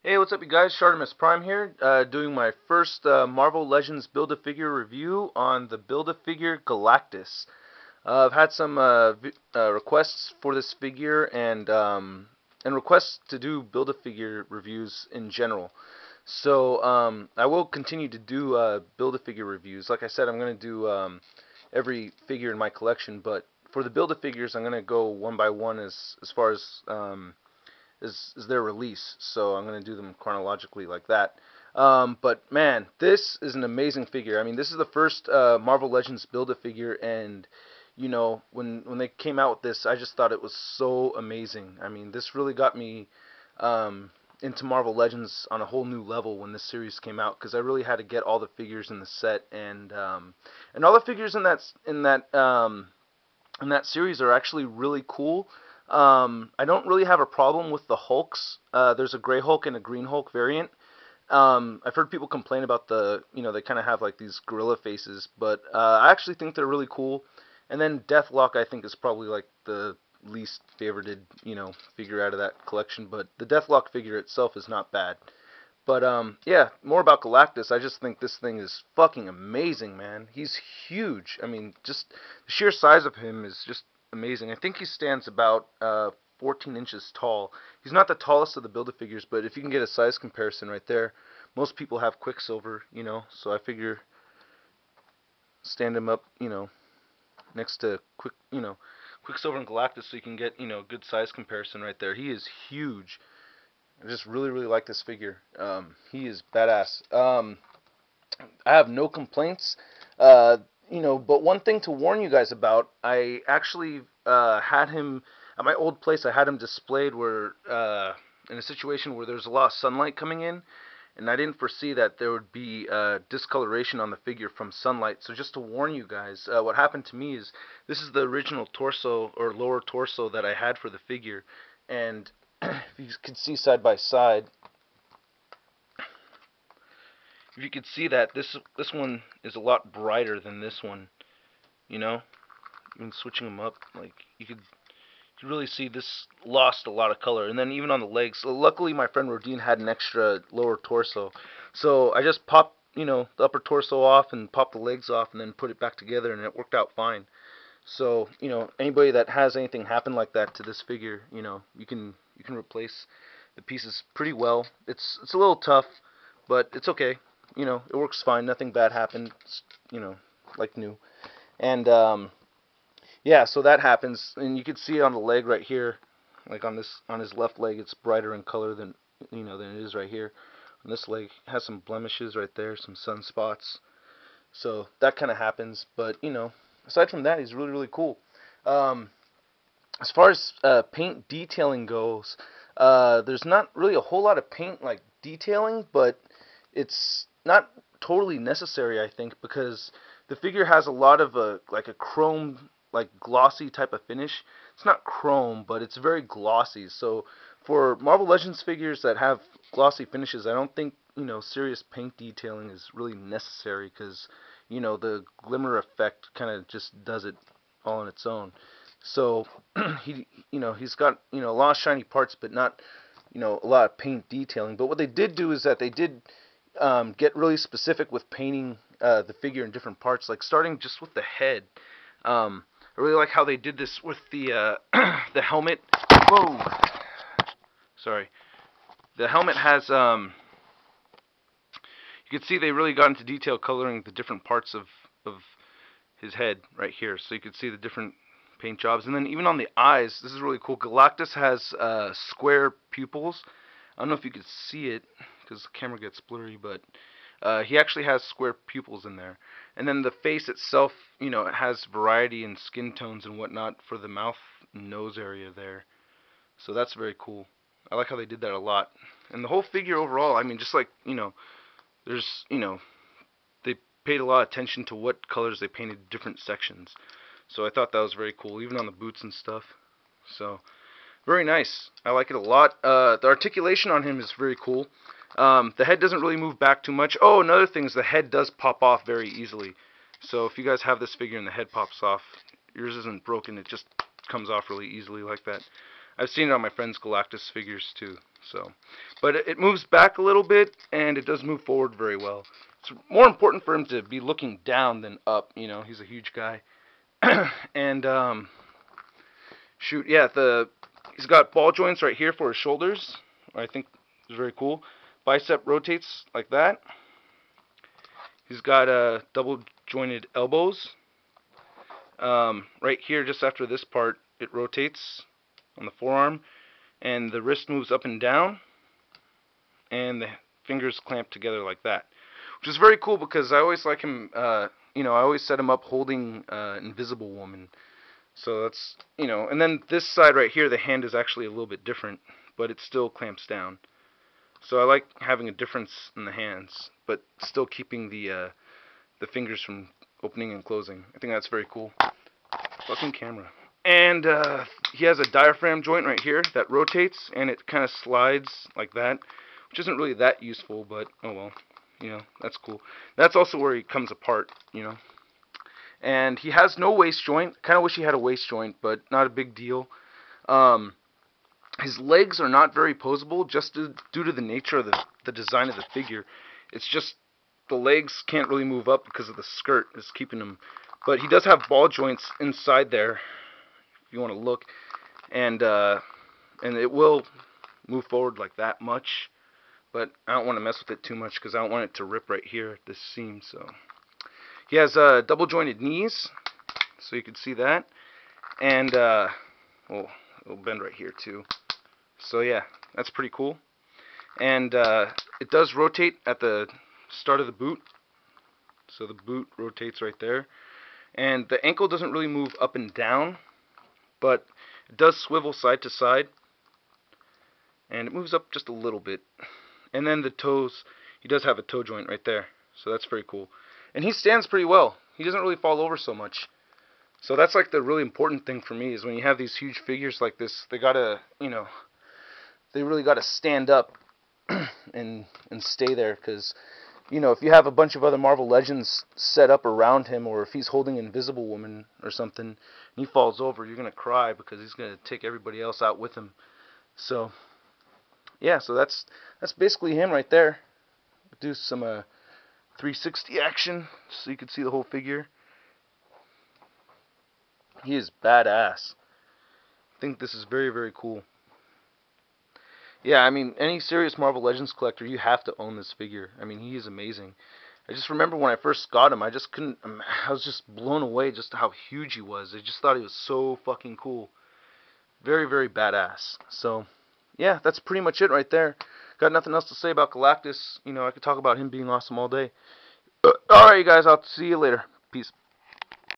Hey, what's up, you guys? Shartimus Prime here, doing my first Marvel Legends Build-A-Figure review on the Build-A-Figure Galactus. I've had some requests for this figure and requests to do Build-A-Figure reviews in general. So I will continue to do Build-A-Figure reviews. Like I said, I'm going to do every figure in my collection, but for the Build-A-Figures, I'm going to go one by one as far as is their release, so I'm going to do them chronologically like that. But man, this is an amazing figure. I mean, this is the first Marvel Legends Build-A-Figure, and you know, when they came out with this, I just thought it was so amazing. I mean, this really got me into Marvel Legends on a whole new level when this series came out, because I really had to get all the figures in the set, and all the figures in that series are actually really cool. I don't really have a problem with the Hulks. There's a gray Hulk and a green Hulk variant. I've heard people complain about they kind of have like these gorilla faces, but I actually think they're really cool. And then Deathlock, I think, is probably like the least favorited, figure out of that collection. But the Deathlock figure itself is not bad. But yeah, more about Galactus. I just think this thing is fucking amazing, man. He's huge. I mean, just the sheer size of him is just amazing. I think he stands about 14 inches tall. He's not the tallest of the Build-A-Figures, but if you can get a size comparison right there, most people have Quicksilver, so I figure stand him up, next to Quicksilver and Galactus, so you can get, good size comparison right there. He is huge. I just really, really like this figure. He is badass. I have no complaints. But one thing to warn you guys about, I actually had him at my old place. I had him displayed where in a situation where there's a lot of sunlight coming in, and I didn't foresee that there would be discoloration on the figure from sunlight. So just to warn you guys, what happened to me is this is the original torso or lower torso that I had for the figure, and if you can see side by side, if you could see that this one is a lot brighter than this one, even switching them up, like you could really see this lost a lot of color. And then even on the legs, so luckily my friend Rodine had an extra lower torso, so I just popped the upper torso off and popped the legs off and then put it back together, and it worked out fine. So anybody that has anything happen like that to this figure, you can replace the pieces pretty well. It's a little tough, but it's okay. It works fine. Nothing bad happened. It's, like new. And yeah, so that happens, and you can see it on the leg right here, like on his left leg, it's brighter in color than than it is right here. On this leg, it has some blemishes right there, some sunspots. So that kind of happens, but aside from that, he's really, really cool. Um, as far as paint detailing goes, there's not really a whole lot of paint like detailing, but it's not totally necessary, I think, because the figure has a lot of like a chrome, like glossy type of finish. It's not chrome, but it's very glossy. So for Marvel Legends figures that have glossy finishes, I don't think serious paint detailing is really necessary, because the glimmer effect kind of just does it all on its own. So he's got a lot of shiny parts, but not a lot of paint detailing. But what they did do is that they did get really specific with painting the figure in different parts, like starting just with the head. I really like how they did this with the the helmet. Whoa, sorry. The helmet has you can see they really got into detail coloring the different parts of his head right here, so you can see the different paint jobs. And then even on the eyes, this is really cool. Galactus has square pupils. I don't know if you could see it because the camera gets blurry, but he actually has square pupils in there. And then the face itself, it has variety in skin tones and whatnot for the mouth and nose area there. So that's very cool. I like how they did that a lot. And the whole figure overall, I mean, just like, there's, they paid a lot of attention to what colors they painted different sections. So I thought that was very cool, even on the boots and stuff. So, very nice. I like it a lot. The articulation on him is very cool. The head doesn't really move back too much. Oh, another thing is the head does pop off very easily. So if you guys have this figure and the head pops off, yours isn't broken, it just comes off really easily like that. I've seen it on my friend's Galactus figures too. So, but it moves back a little bit, and it does move forward very well. It's more important for him to be looking down than up. You know, he's a huge guy. And shoot, yeah, he's got ball joints right here for his shoulders. I think is very cool. Bicep rotates like that. He's got double jointed elbows. Right here, just after this part, it rotates on the forearm, and the wrist moves up and down, and the fingers clamp together like that, which is very cool because I always like him. You know, I always set him up holding Invisible Woman. So that's, you know, and then this side right here, the hand is actually a little bit different, but it still clamps down. So I like having a difference in the hands, but still keeping the fingers from opening and closing. I think that's very cool. Fucking camera. And he has a diaphragm joint right here that rotates, and it kind of slides like that, which isn't really that useful, but oh well. You know, that's cool. That's also where he comes apart, you know. And he has no waist joint. Kind of wish he had a waist joint, but not a big deal. His legs are not very posable, just due to the nature of the design of the figure. It's just the legs can't really move up because of the skirt is keeping them. But he does have ball joints inside there, if you want to look, and it will move forward like that much. But I don't want to mess with it too much because I don't want it to rip right here at this seam. So he has double jointed knees, so you can see that, and well, it'll bend right here too. So yeah, that's pretty cool. And it does rotate at the start of the boot, so the boot rotates right there. And the ankle doesn't really move up and down, but it does swivel side to side, and it moves up just a little bit. And then the toes, he does have a toe joint right there, so that's very cool. And he stands pretty well. He doesn't really fall over so much. So that's like the really important thing for me, is when you have these huge figures like this, they gotta, you know, they really gotta stand up and stay there, because, you know, if you have a bunch of other Marvel Legends set up around him, or if he's holding Invisible Woman or something, and he falls over, you're gonna cry because he's gonna take everybody else out with him. So yeah, so that's basically him right there. Do some 360 action so you can see the whole figure. He is badass. I think this is very, very cool. Yeah, I mean, any serious Marvel Legends collector, you have to own this figure. I mean, he is amazing. I just remember when I first got him, I was just blown away just how huge he was. I just thought he was so fucking cool. Very, very badass. So yeah, that's pretty much it right there. Got nothing else to say about Galactus. You know, I could talk about him being awesome all day. Alright, you guys, I'll see you later. Peace.